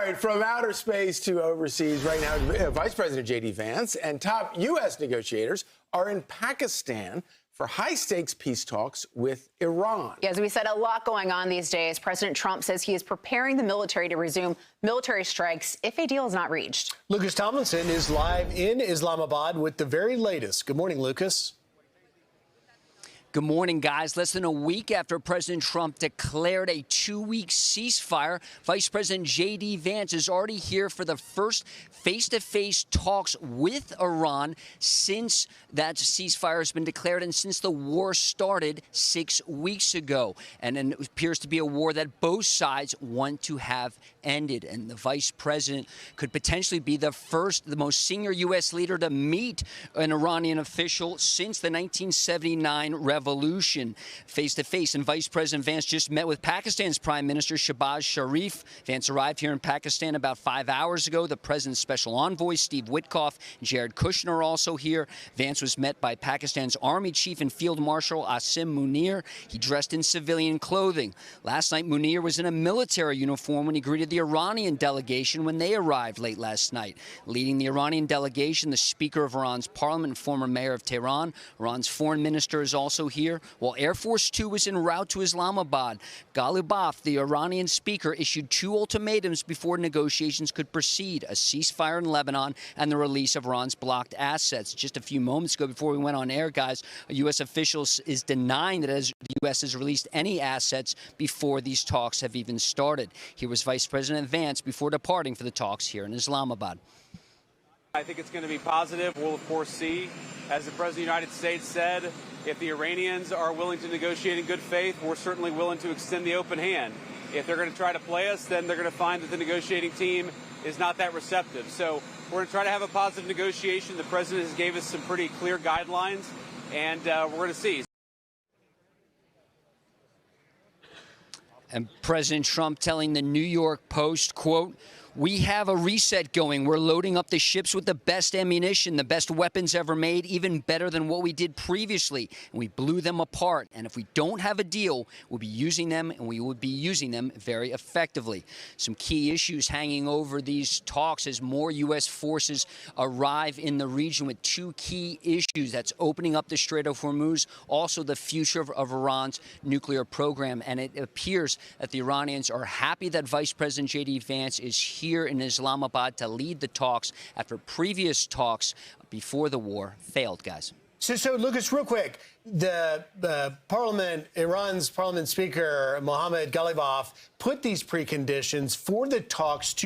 right, from outer space to overseas, right now, Vice President J.D. Vance and top U.S. negotiators are in Pakistan for high-stakes peace talks with Iran. Yeah, as we said, a lot going on these days. President Trump says he is preparing the military to resume military strikes if a deal is not reached. Lucas Tomlinson is live in Islamabad with the very latest. Good morning, Lucas. Good morning, guys. Less than a week after President Trump declared a 2-week ceasefire, Vice President J.D. Vance is already here for the first face-to-face talks with Iran since that ceasefire has been declared and since the war started 6 weeks ago. And it appears to be a war that both sides want to have ended. And the vice president could potentially be the most senior U.S. leader to meet an Iranian official since the 1979 revolution. Face-to-face. And Vice President Vance just met with Pakistan's Prime Minister Shehbaz Sharif. Vance arrived here in Pakistan about 5 hours ago. The president's special envoy, Steve Witkoff, and Jared Kushner are also here. Vance was met by Pakistan's Army Chief and Field Marshal Asim Munir. He dressed in civilian clothing. Last night, Munir was in a military uniform when he greeted the Iranian delegation when they arrived late last night. Leading the Iranian delegation, the Speaker of Iran's parliament and former mayor of Tehran. Iran's foreign minister is also here, while Air Force Two was en route to Islamabad. Ghalibaf, the Iranian speaker, issued 2 ultimatums before negotiations could proceed: a ceasefire in Lebanon and the release of Iran's blocked assets. Just a few moments ago, before we went on air, guys, a U.S. official is denying that the U.S. has released any assets before these talks have even started. Here was Vice President Vance before departing for the talks here in Islamabad. I think it's going to be positive. We'll, of course, see. As the President of the United States said, if the Iranians are willing to negotiate in good faith, we're certainly willing to extend the open hand. If they're going to try to play us, then they're going to find that the negotiating team is not that receptive. So we're going to try to have a positive negotiation. The President has gave us some pretty clear guidelines, and we're going to see. And President Trump telling the New York Post, quote, "We have a reset going. We're loading up the ships with the best ammunition, the best weapons ever made, even better than what we did previously. And we blew them apart. And if we don't have a deal, we'll be using them, and we will be using them very effectively." Some key issues hanging over these talks as more U.S. forces arrive in the region with 2 key issues. That's opening up the Strait of Hormuz, also the future of Iran's nuclear program. And it appears that the Iranians are happy that Vice President J.D. Vance is here in Islamabad to lead the talks after previous talks before the war failed, guys. So Lucas, real quick, Iran's parliament speaker, Mohammad Ghalibaf, put these preconditions for the talks to